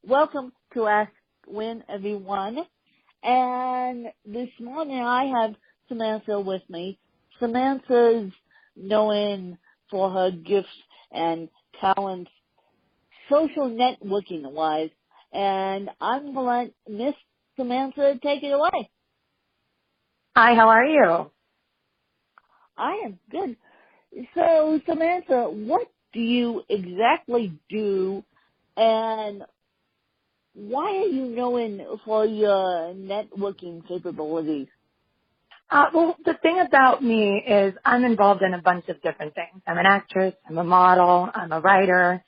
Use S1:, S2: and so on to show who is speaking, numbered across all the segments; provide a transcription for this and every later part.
S1: Welcome to Ask Win, everyone. And this morning I have Samantha with me. Samantha's known for her gifts and talents, social networking-wise. And I'm going to let Miss Samantha take it away.
S2: Hi, how are you?
S1: I am good. So, Samantha, what do you exactly do, and why are you known for your networking capabilities?
S2: Well, the thing about me is I'm involved in a bunch of different things. I'm an actress, I'm a model, I'm a writer,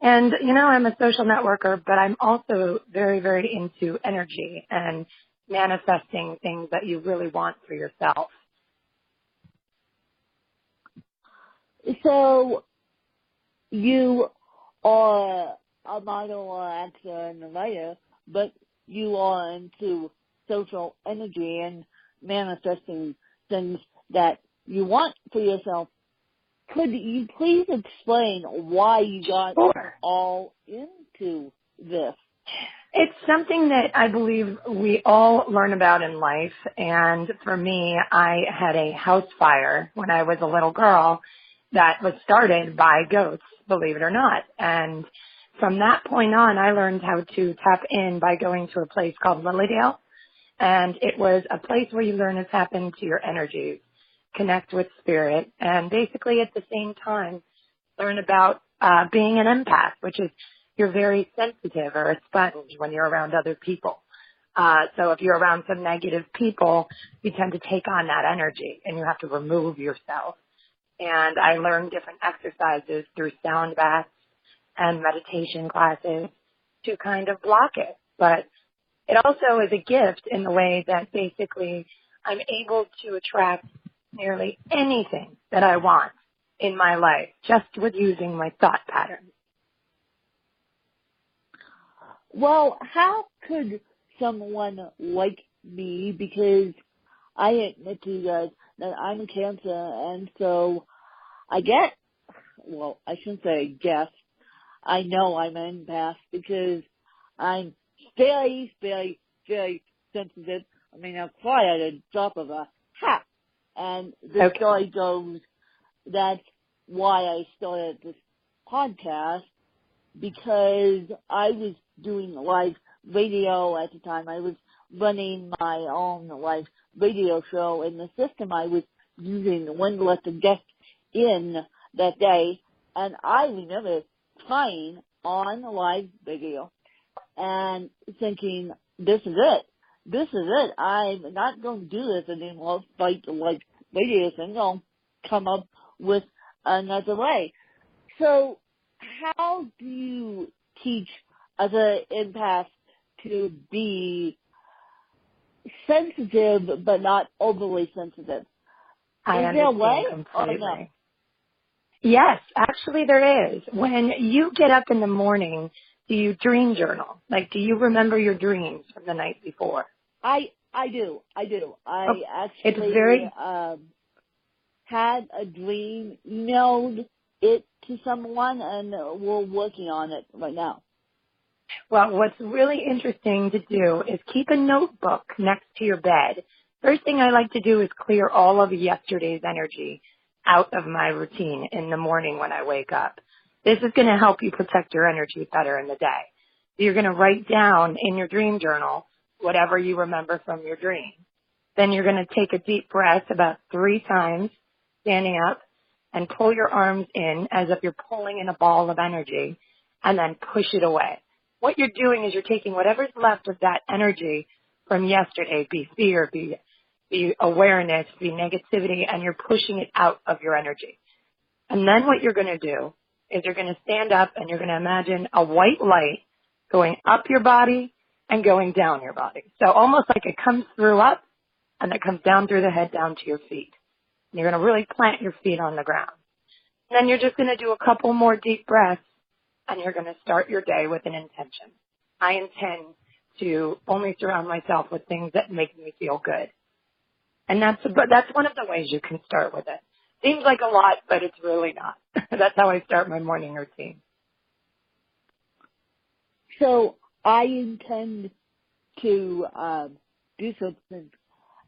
S2: and, I'm a social networker, but I'm also very, very into energy and manifesting things that you really want for yourself.
S1: So, you are a model, or actor, and a writer, but you are into social energy and manifesting things that you want for yourself. Could you please explain why you got
S2: Sure.
S1: all into this?
S2: It's something that I believe we all learn about in life, and for me, I had a house fire when I was a little girl that was started by goats, believe it or not. And from that point on, I learned how to tap in by going to a place called Lilydale. And it was a place where you learn to tap into your energies, connect with spirit, and basically at the same time learn about being an empath, which is you're very sensitive or a sponge when you're around other people. So if you're around some negative people, you tend to take on that energy and you have to remove yourself. And I learned different exercises through sound baths and meditation classes to kind of block it. But it also is a gift in the way that basically I'm able to attract nearly anything that I want in my life just with using my thought patterns.
S1: Well, how could someone like me, because I admit to you guys that I'm a Cancer, and so I shouldn't say guess, I know I'm an empath because I'm very, very, very sensitive. I mean, I'll cry at a drop of a hat. And the story goes, that's why I started this podcast, because I was doing live radio at the time. I was running my own live radio show, and the system I was using wouldn't let the guest in that day. And I remember crying on the live video and thinking, this is it. This is it. I'm not going to do this anymore. Fight the live radio thing. I'll come up with another way. So how do you teach as an empath to be sensitive but not overly sensitive?
S2: I
S1: Is there a way
S2: completely.
S1: or no?
S2: Yes, actually there is. When you get up in the morning, do you dream journal? Like, do you remember your dreams from the night before?
S1: I do. I
S2: actually
S1: had a dream, emailed it to someone, and we're working on it right now.
S2: Well, what's really interesting to do is keep a notebook next to your bed. First thing I like to do is clear all of yesterday's energy out of my routine in the morning when I wake up. This is going to help you protect your energy better in the day. You're going to write down in your dream journal whatever you remember from your dream. Then you're going to take a deep breath about 3 times, standing up, and pull your arms in as if you're pulling in a ball of energy, and then push it away. What you're doing is you're taking whatever's left of that energy from yesterday, be fear, be awareness, be negativity, and you're pushing it out of your energy. And then what you're going to do is you're going to stand up and you're going to imagine a white light going up your body and going down your body. So almost like it comes through up and it comes down through the head down to your feet. And you're going to really plant your feet on the ground. And then you're just going to do a couple more deep breaths and you're going to start your day with an intention. I intend to only surround myself with things that make me feel good. And that's one of the ways you can start with it. Seems like a lot, but it's really not. That's how I start my morning routine.
S1: So I intend to do something.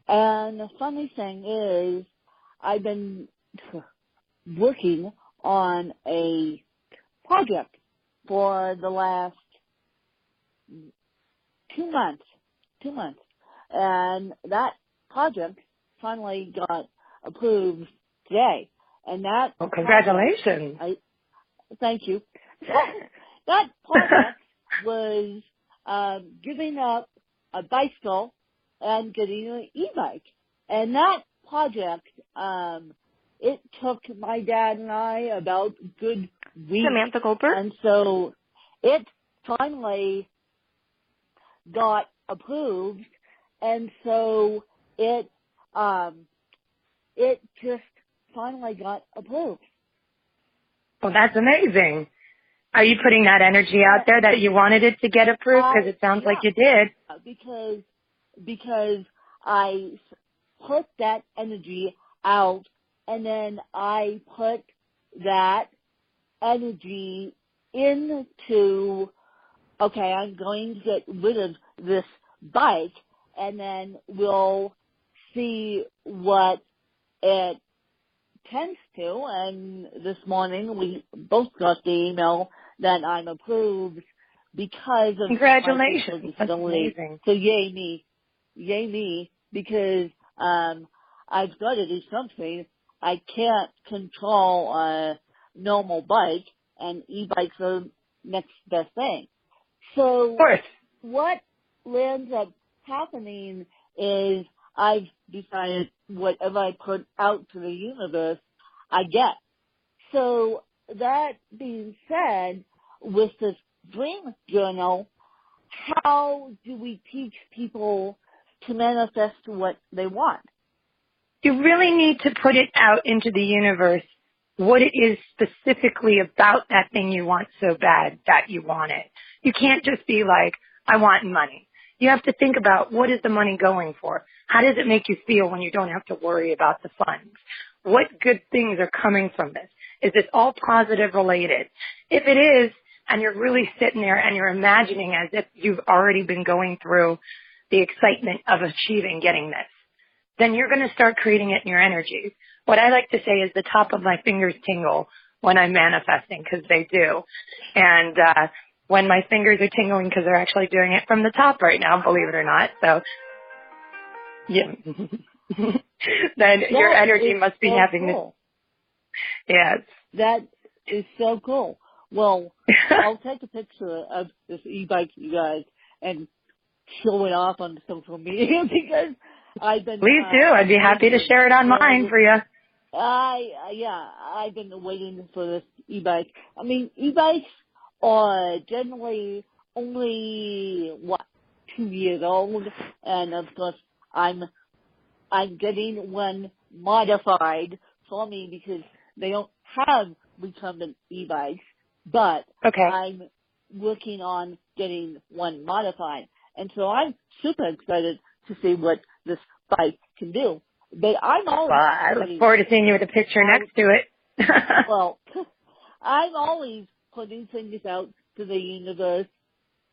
S1: And the funny thing is, I've been working on a project for the last 2 months. And that project finally got approved today. And that
S2: congratulations.
S1: Thank you. That project was giving up a bicycle and getting an e-bike. And that project, it took my dad and I about a good week.
S2: Samantha Goldberg?
S1: And so it finally got approved. And so it just finally got approved.
S2: Well, that's amazing. Are you putting that energy out there that you wanted it to get approved? Because it sounds like you did.
S1: Because I put that energy out, and then I put that energy into, okay, I'm going to get rid of this bike, and then we'll see what it tends to. And this morning we both got the email that I'm approved because of
S2: congratulations.
S1: my
S2: That's amazing.
S1: So yay me, because I've got to do something. I can't control a normal bike, and e-bikes are next best thing. So
S2: of course,
S1: what ends up happening is I've decided whatever I put out to the universe, I get. So that being said, with this dream journal, how do we teach people to manifest what they want?
S2: You really need to put it out into the universe, what it is specifically about that thing you want so bad that you want it. You can't just be like, I want money. You have to think about, what is the money going for? How does it make you feel when you don't have to worry about the funds? What good things are coming from this? Is this all positive related? If it is, and you're really sitting there and you're imagining as if you've already been going through the excitement of achieving getting this, then you're going to start creating it in your energy. What I like to say is the top of my fingers tingle when I'm manifesting, because they do. And when my fingers are tingling, because they're actually doing it from the top right now, believe it or not. So, yeah. Then your energy must be having
S1: cool.
S2: this. Yes.
S1: That is so cool. Well, I'll take a picture of this e-bike, you guys, and show it off on social media because I've been...
S2: Please do. I'd be happy to share it on mine for you.
S1: I've been waiting for this e-bike. I mean, e-bikes are generally only, 2 years old, and of course I'm getting one modified for me because they don't have recumbent e-bikes, but
S2: okay.
S1: I'm working on getting one modified. And so I'm super excited to see what this bike can do.
S2: I look forward to seeing you with a picture next to it.
S1: Well, I'm always putting things out to the universe.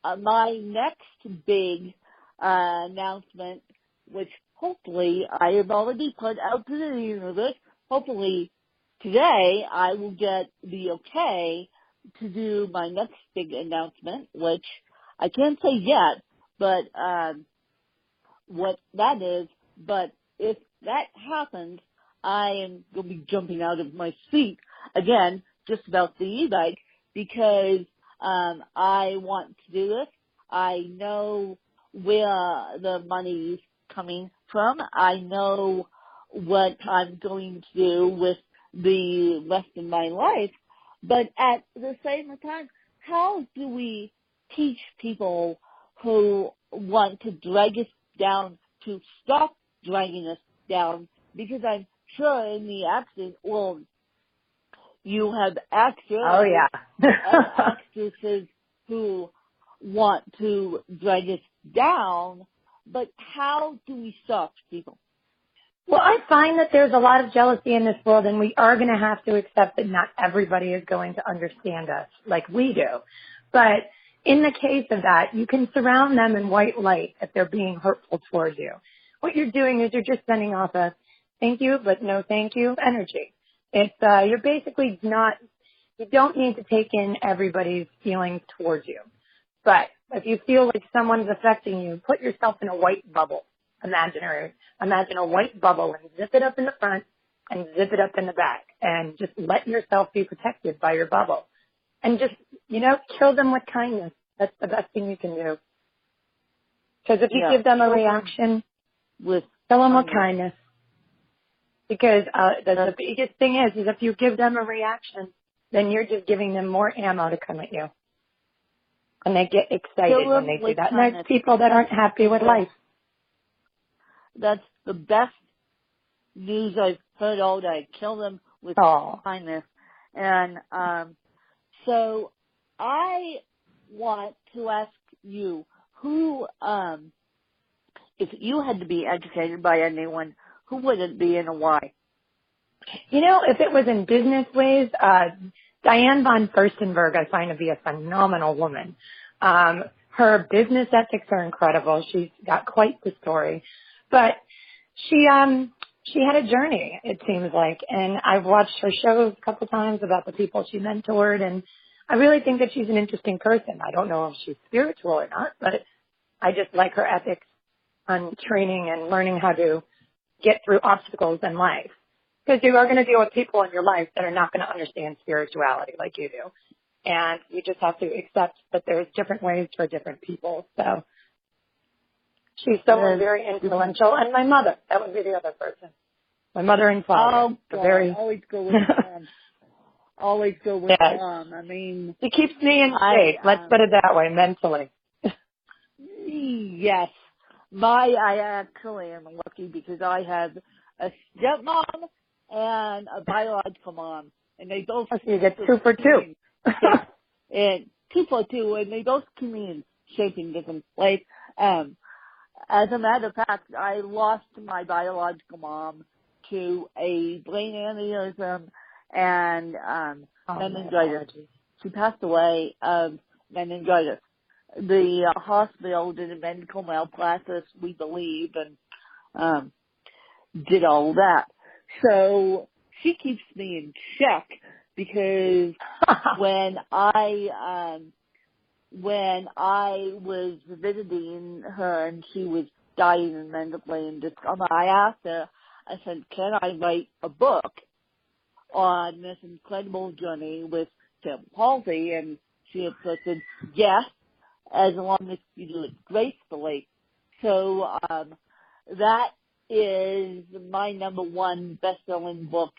S1: My next big announcement, which hopefully I have already put out to the universe, hopefully today I will get the okay to do my next big announcement, which I can't say yet, but what that is. But if that happens, I am going to be jumping out of my seat again just about the e-bike because I want to do this. I know where the money is coming from. I know what I'm going to do with the rest of my life. But at the same time, how do we teach people who want to drag us down to stop dragging us down? Because I'm sure in the acting world, you have actors, actresses who want to drag us down, but how do we stop people?
S2: Well, I find that there's a lot of jealousy in this world, and we are going to have to accept that not everybody is going to understand us like we do. But in the case of that, you can surround them in white light if they're being hurtful towards you. What you're doing is you're just sending off a thank you, but no thank you energy. It's, you're basically not, you don't need to take in everybody's feelings towards you. But if you feel like someone's affecting you, put yourself in a white bubble, imaginary. Imagine a white bubble and zip it up in the front and zip it up in the back and just let yourself be protected by your bubble. And just, kill them with kindness. That's the best thing you can do. Because if you give them a reaction, kill them with kindness. Because the biggest thing is if you give them a reaction, then you're just giving them more ammo to come at you. And they get excited when they do that. And there's people that aren't happy with life.
S1: That's the best news I've heard all day. Kill them with kindness. And so I want to ask you, who, if you had to be educated by anyone, who would it be and why?
S2: If it was in business ways, Diane von Furstenberg I find to be a phenomenal woman. Her business ethics are incredible. She's got quite the story. But she had a journey, it seems like, and I've watched her shows a couple times about the people she mentored, and I really think that she's an interesting person. I don't know if she's spiritual or not, but I just like her ethics on training and learning how to get through obstacles in life. Because you are going to deal with people in your life that are not going to understand spirituality like you do. And you just have to accept that there's different ways for different people. So she's someone very influential. And my mother, that would be the other person. My mother and father.
S1: Always go with mom. Always go with mom. I mean,
S2: she keeps me in shape. Let's put it that way, mentally.
S1: Yes. I actually am lucky because I have a stepmom and a biological mom. And they both...
S2: So you get 2 for 2.
S1: And 2 for 2, and they both come in shaping different ways. As a matter of fact, I lost my biological mom to a brain aneurysm and meningitis. She passed away of meningitis. The hospital did a medical malpractice, we believe, and did all that. So she keeps me in check because when I was visiting her and she was dying mentally and discovered, I asked her, I said, can I write a book on this incredible journey with cerebral palsy? And she said, yes, as long as you do it gracefully. So that is my number 1 best-selling book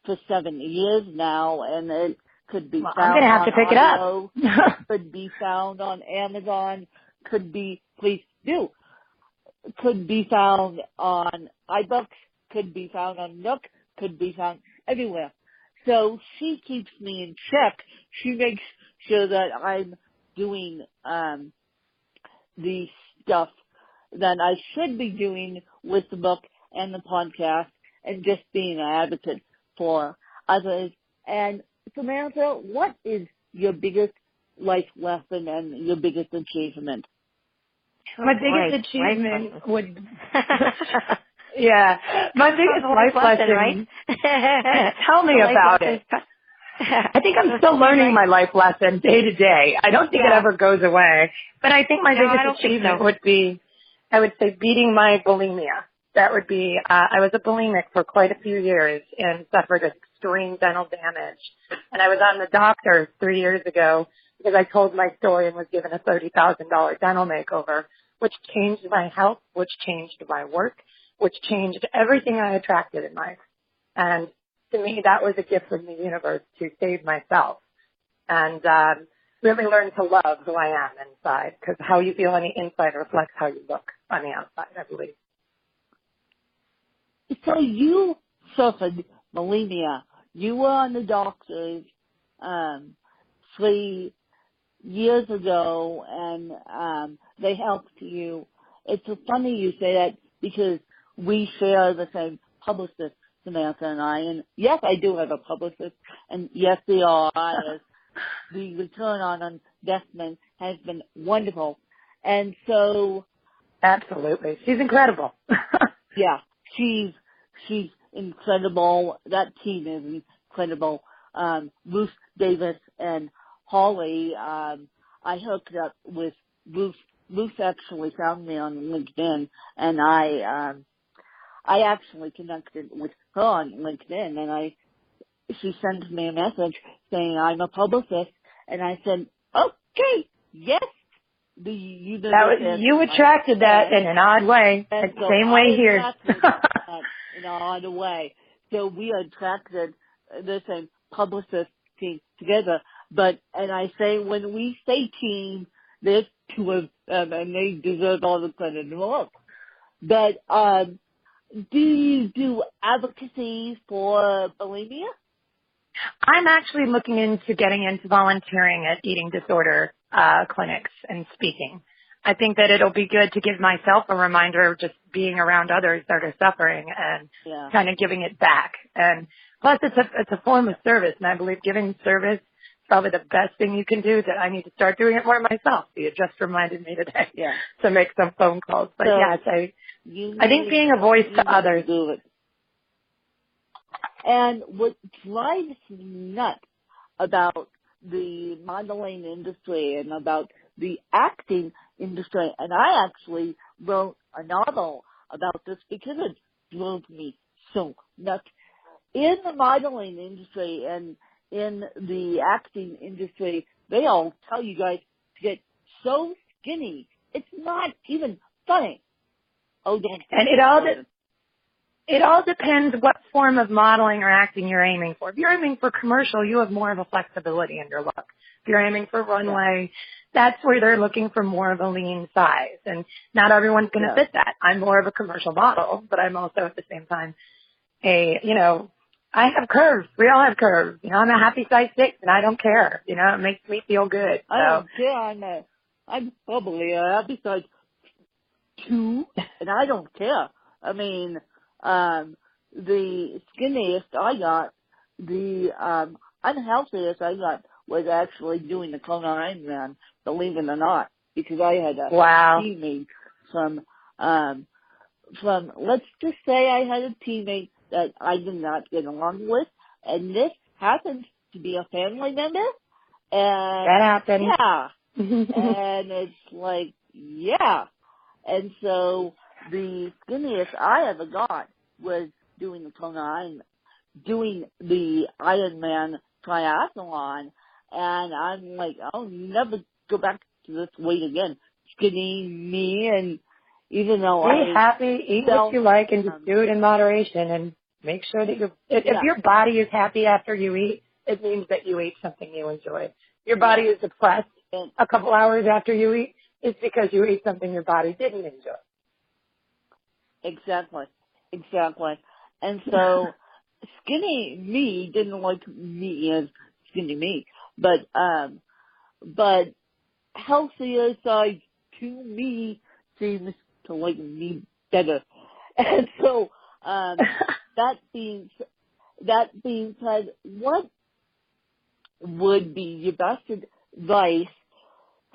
S1: for 7 years now, and it could be found
S2: I'm going to have to pick
S1: audio,
S2: it up.
S1: could be found on Amazon, could be found on iBooks, could be found on Nook, could be found everywhere. So she keeps me in check. She makes sure that I'm doing the stuff that I should be doing with the book and the podcast and just being an advocate for others. And Samantha, what is your biggest life lesson and your biggest achievement?
S2: My biggest achievement would... my biggest life lesson, right? Tell me about it. I think I'm still learning my life lesson day to day. I don't think it ever goes away. But I think my biggest achievement would be, I would say, beating my bulimia. That would be, I was a bulimic for quite a few years and suffered extreme dental damage. And I was on the doctor 3 years ago because I told my story and was given a $30,000 dental makeover, which changed my health, which changed my work, which changed everything I attracted in life. And to me, that was a gift from the universe to save myself and really learn to love who I am inside, because how you feel on the inside reflects how you look on the outside, I believe.
S1: So you suffered bulimia. You were on the doctors 3 years ago, and they helped you. It's so funny you say that because we share the same publicist, Samantha and I. And yes, I do have a publicist, and yes, they are the return on investment has been wonderful. And so,
S2: absolutely, she's incredible.
S1: yeah, she's incredible. That team is incredible. Ruth Davis and Holly, I hooked up with Ruth. Ruth actually found me on LinkedIn, and I actually connected with her on LinkedIn, and she sent me a message saying I'm a publicist, and I said, okay, yes.
S2: You attracted that in an odd way.
S1: And
S2: the same way here.
S1: In an odd way. So we attracted the same publicist team together. And I say, when we say team, there's two of them, and they deserve all the credit in the world. But, do you do advocacy for bulimia?
S2: I'm actually looking into getting into volunteering at eating disorder clinics and speaking. I think that it'll be good to give myself a reminder of just being around others that are suffering and kind of giving it back. And plus, it's a form of service, and I believe giving service is probably the best thing you can do. That I need to start doing it more myself. You just reminded me today to make some phone calls. But
S1: so
S2: yes, I think being a voice to others.
S1: Do it. And what drives me nuts about the modeling industry and about the acting industry, and I actually wrote a novel about this because it drove me so nuts. In the modeling industry and in the acting industry, they all tell you guys to get so skinny, it's not even funny. Oh, damn.
S2: And it all depends what form of modeling or acting you're aiming for. If you're aiming for commercial, you have more of a flexibility in your look. If you're aiming for runway, that's where they're looking for more of a lean size. And not everyone's going to fit that. I'm more of a commercial model, but I'm also at the same time I have curves. We all have curves. I'm a happy size 6, and I don't care. It makes me feel good. So.
S1: I don't care. I'm probably a happy size 2, and I don't care. I mean, the skinniest I got, the unhealthiest I got was actually doing the Kona Ironman, believe it or not, because I had a teammate from, let's just say I had a teammate that I did not get along with, and this happens to be a family member, and
S2: that happened.
S1: Yeah. And it's like, and so the skinniest I ever got was doing the Kona doing the Ironman triathlon, and I'm like, I'll never go back to this weight again. Skinny me, and even though
S2: be happy, eat what you like, and just do it in moderation, and make sure that if your body is happy after you eat, it means that you ate something you enjoy. If your body is depressed a couple hours after you eat, it's because you ate something your body didn't enjoy.
S1: Exactly. And so skinny me didn't like me as skinny me, but healthier side to me seems to like me better. And so that being said, what would be your best advice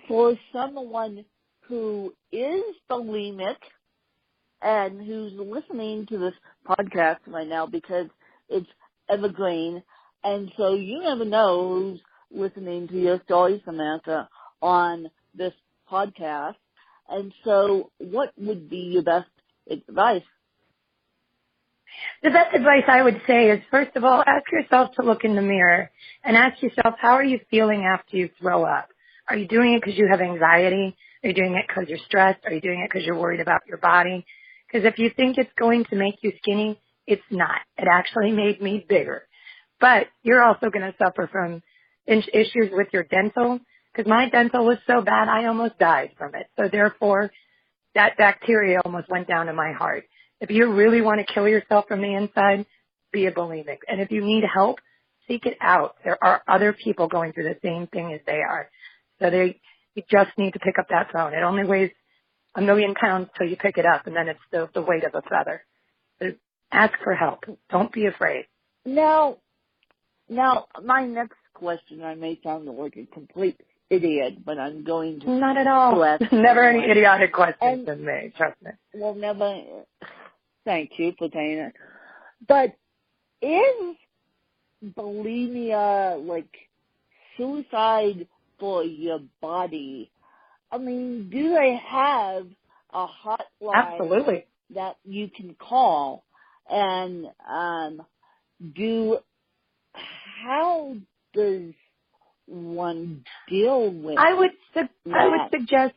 S1: for someone who is bulimic and who's listening to this podcast right now, because it's evergreen, and so you never know who's listening to your story, Samantha, on this podcast. And so what would be your best advice?
S2: The best advice I would say is, first of all, ask yourself to look in the mirror and ask yourself, how are you feeling after you throw up? Are you doing it because you have anxiety? Are you doing it because you're stressed? Are you doing it because you're worried about your body? Because if you think it's going to make you skinny, it's not. It actually made me bigger. But you're also going to suffer from issues with your dental, because my dental was so bad I almost died from it. So therefore, that bacteria almost went down to my heart. If you really want to kill yourself from the inside, be a bulimic. And if you need help, seek it out. There are other people going through the same thing as they are. So you just need to pick up that phone. It only weighs 1,000,000 pounds till you pick it up, and then it's the weight of a feather. So ask for help. Don't be afraid.
S1: Now, my next question. I may sound like a complete idiot, but I'm going to.
S2: Not at all. Never any idiotic questions in me, trust me.
S1: Well, never. Thank you for saying it. But is bulimia like suicide for your body? I mean, do they have a hotline
S2: Absolutely
S1: that you can call? And how does one deal with
S2: I would suggest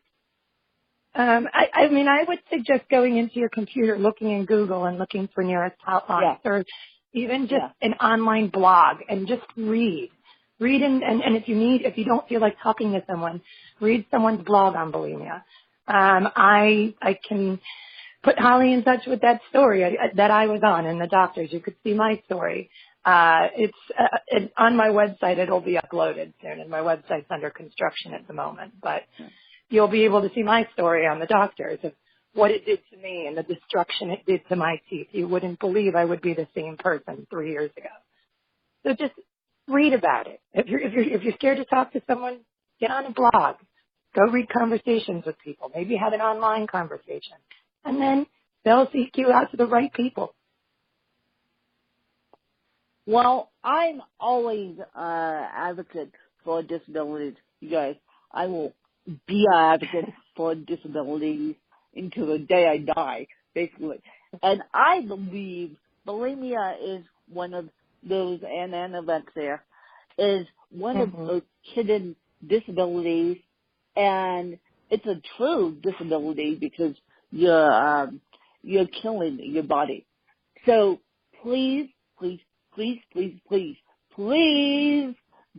S2: I would suggest going into your computer, looking in Google and looking for nearest hotlines, or even just an online blog, and just read. And if you don't feel like talking to someone, read someone's blog on bulimia. I can put Holly in touch with that story that I was on, and the doctors. You could see my story. It's on my website. It'll be uploaded soon, and my website's under construction at the moment. But you'll be able to see my story on the doctors of what it did to me and the destruction it did to my teeth. You wouldn't believe I would be the same person 3 years ago. So just read about it. If you're scared to talk to someone, get on a blog. Go read conversations with people. Maybe have an online conversation. And then they'll seek you out to the right people.
S1: Well, I'm always advocate for disabilities, you guys. I will be an advocate for disabilities until the day I die, basically. And I believe bulimia is one of those, and events there, is one of those hidden disabilities, and it's a true disability because you're killing your body. So please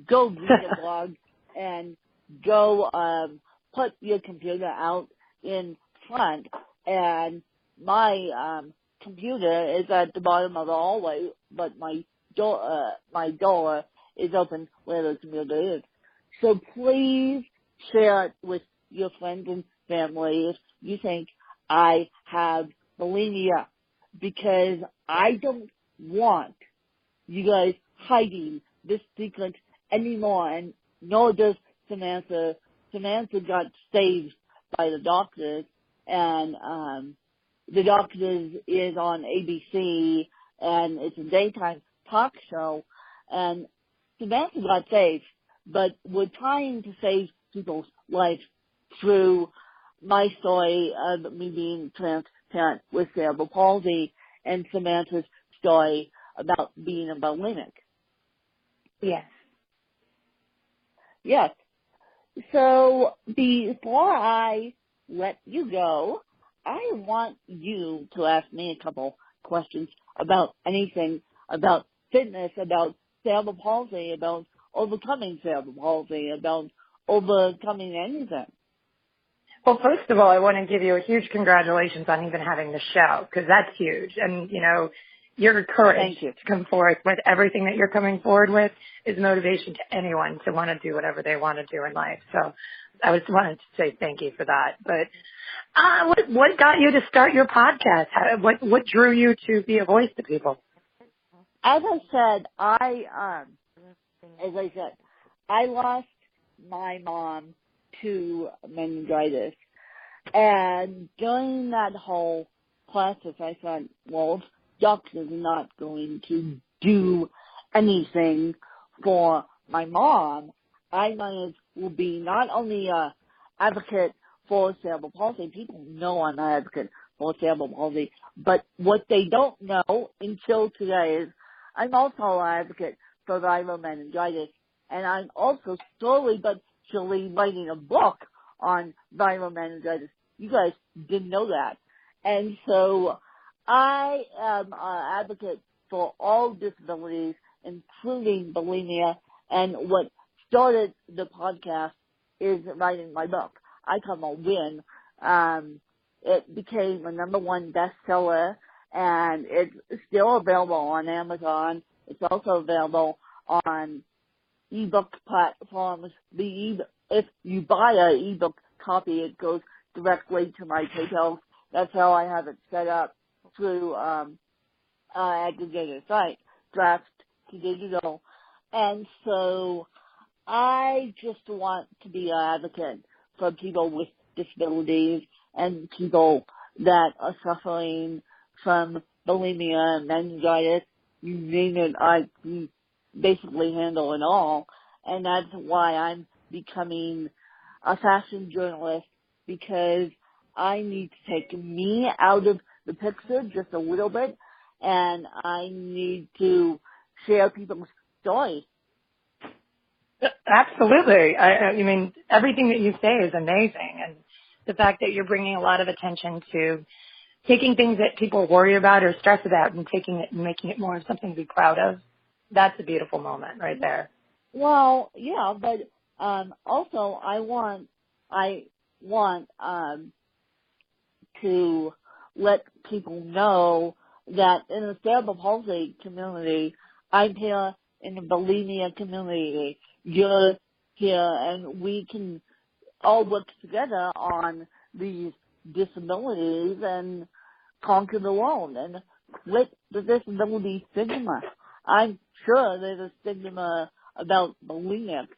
S1: go read the blog and go put your computer out in front. And my computer is at the bottom of the hallway, but my door is open where the computer is. So please share it with your friends and family if you think I have bulimia, because I don't want you guys hiding this secret anymore, and nor does Samantha. Samantha got saved by the doctors, and the doctors is on ABC, and it's a daytime talk show, and Samantha got saved, but we're trying to save people's lives through my story of me being transparent with cerebral palsy and Samantha's story about being a bulimic.
S2: Yes.
S1: Yes. So before I let you go, I want you to ask me a couple questions about anything, about fitness, about cerebral palsy, about overcoming cerebral palsy, about overcoming anything.
S2: Well, first of all, I want to give you a huge congratulations on even having the show, because that's huge. And, your courage to come forth with everything that you're coming forward with is motivation to anyone to want to do whatever they want to do in life. So I just wanted to say thank you for that. But what got you to start your podcast? What drew you to be a voice to people?
S1: As I said, I lost my mom to meningitis. And during that whole process, I thought, well, doctors are not going to do anything for my mom. I might as well be not only an advocate for cerebral palsy. People know I'm an advocate for cerebral palsy, but what they don't know until today is I'm also an advocate for viral meningitis, and I'm also slowly but surely writing a book on viral meningitis. You guys didn't know that. And so I am an advocate for all disabilities, including bulimia, and what started the podcast is writing my book. I Come a Win. It became a #1 bestseller, and it's still available on Amazon. It's also available on ebook platforms. If you buy an ebook copy, it goes directly to my PayPal. That's how I have it set up through aggregator site, Draft to Digital. And so I just want to be an advocate for people with disabilities and people that are suffering from bulimia, meningitis, you name it, I can basically handle it all. And that's why I'm becoming a fashion journalist, because I need to take me out of the picture just a little bit, and I need to share people's stories.
S2: Absolutely. I mean, everything that you say is amazing. And the fact that you're bringing a lot of attention to taking things that people worry about or stress about and taking it and making it more of something to be proud of, that's a beautiful moment right there.
S1: Well, yeah, but also I want to let people know that in the cerebral palsy community, I'm here in the bulimia community. You're here, and we can all work together on these disabilities and conquer the world and quit the disability stigma. I'm sure there's a stigma about bulimics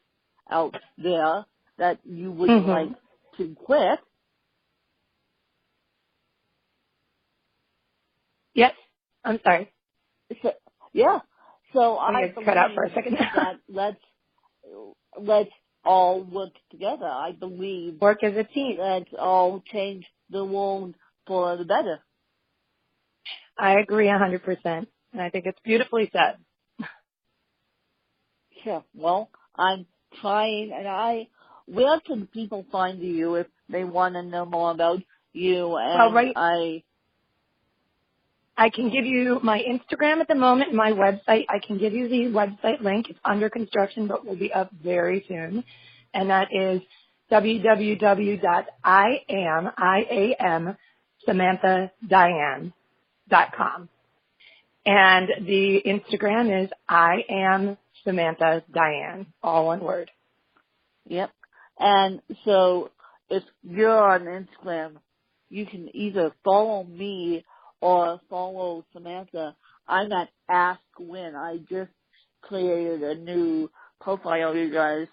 S1: out there that you would like to quit.
S2: Yes, I'm sorry.
S1: So, yeah. So I
S2: just cut out for a second.
S1: that let's all work together. I believe
S2: work as a team.
S1: Let's all change the world for the better.
S2: I agree 100%, and I think it's beautifully said.
S1: Sure. Well, I'm trying, and where can people find you if they want to know more about you? And
S2: I can give you my Instagram at the moment, my website. I can give you the website link. It's under construction, but will be up very soon. And that is www.IamSamanthaDiane.com. And the Instagram is I am Samantha Diane, all one word.
S1: Yep. And so if you're on Instagram, you can either follow me or follow Samantha. I'm at Ask Win. I just created a new profile, you guys.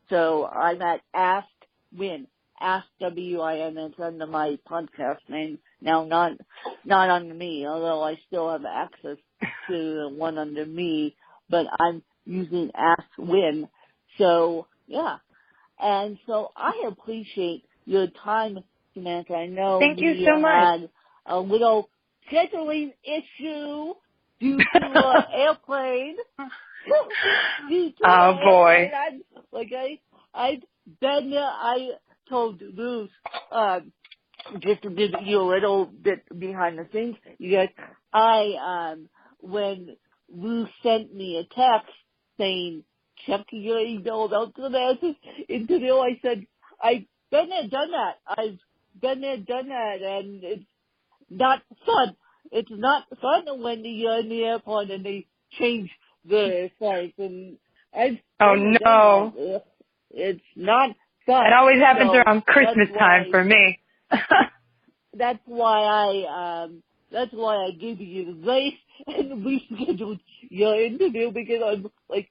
S1: So I'm at Ask Win. Ask WIN. It's under my podcast name. Now, not under me, although I still have access to the one under me, but I'm using Ask Win. So, yeah. And so I appreciate your time, Samantha. I know
S2: Thank you so much.
S1: Had a little scheduling issue due to an airplane.
S2: Oh boy!
S1: I've been there. I told Luz, just to give you a little bit behind the scenes, you guys. When Luz sent me a text saying, check your email about the interview, I said, I've been there, done that. I've been there, done that, and it's not fun. It's not fun when you're in the airport and they change the flights. And it's not fun.
S2: It always happens around Christmas time for me.
S1: That's why I gave you the grace and rescheduled your interview, because I'm like,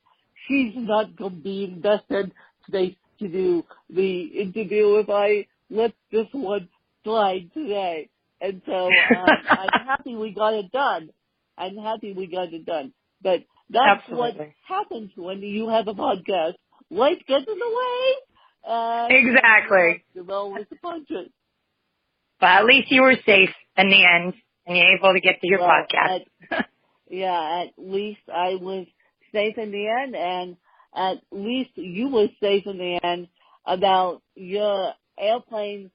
S1: she's not going to be invested today to do the interview if I let this one slide today. And so I'm happy we got it done. But that's what happens when you have a podcast. Life gets in the way.
S2: Exactly.
S1: With the punches.
S2: But at least you were safe in the end, and you're able to get to your podcast.
S1: At least I was safe in the end, and at least you were safe in the end about your airplane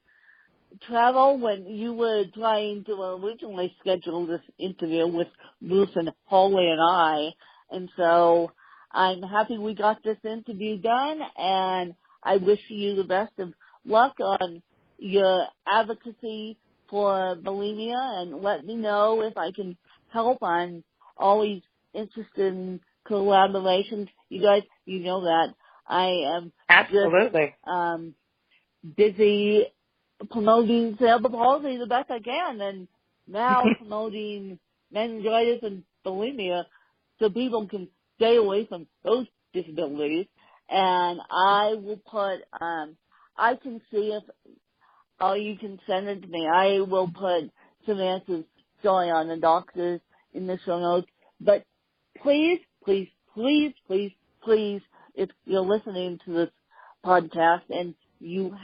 S1: travel when you were trying to originally schedule this interview with Bruce and Holly and I. And so I'm happy we got this interview done, and I wish you the best of luck on your advocacy for bulimia, and let me know if I can help. I'm always interested in collaborations. You guys, you know that. I am
S2: absolutely
S1: busy promoting cerebral palsy the best I can, and now promoting meningitis and bulimia so people can stay away from those disabilities, and I will put, I can see if, you can send it to me. I will put Samantha's story on the doctors in the show notes, but please, please, please, please, please, if you're listening to this podcast and you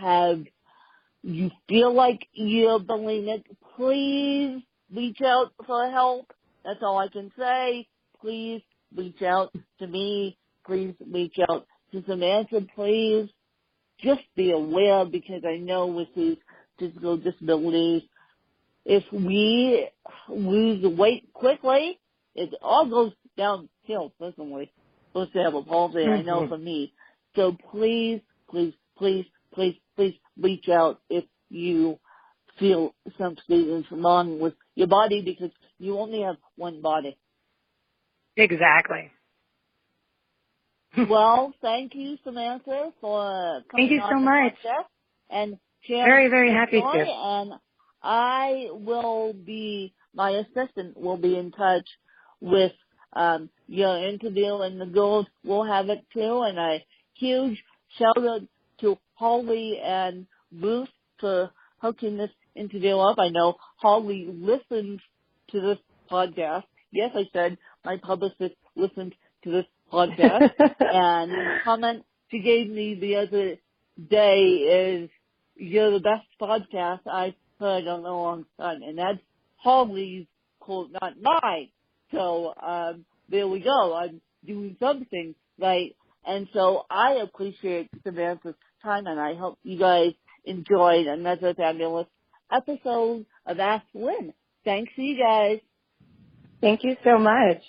S1: feel like you're bulimic, please reach out for help. That's all I can say. Please reach out to me. Please reach out to Samantha. Please just be aware, because I know with these physical disabilities, if we lose weight quickly, it all goes downhill personally. Supposed to have a palsy, I know for me. So please, please, please, please, please reach out if you feel something is wrong with your body, because you only have one body.
S2: Exactly.
S1: Well, thank you, Samantha, for coming
S2: Thank you
S1: on
S2: so
S1: the
S2: much.
S1: podcast and sharing.
S2: Very, very happy
S1: story.
S2: to.
S1: And my assistant will be in touch with your interview, and the girls will have it too. And a huge shout out to Holly and Ruth for hooking this interview up. I know Holly listens to this podcast. Yes, I said my publicist listens to this podcast. And the comment she gave me the other day is, "You're the best podcast I've heard in a long time." And that's Holly's quote, not mine. So there we go. I'm doing something right. And so I appreciate Samantha's time, and I hope you guys enjoyed another fabulous episode of Ask Lynn. Thanks to you guys.
S2: Thank you so much.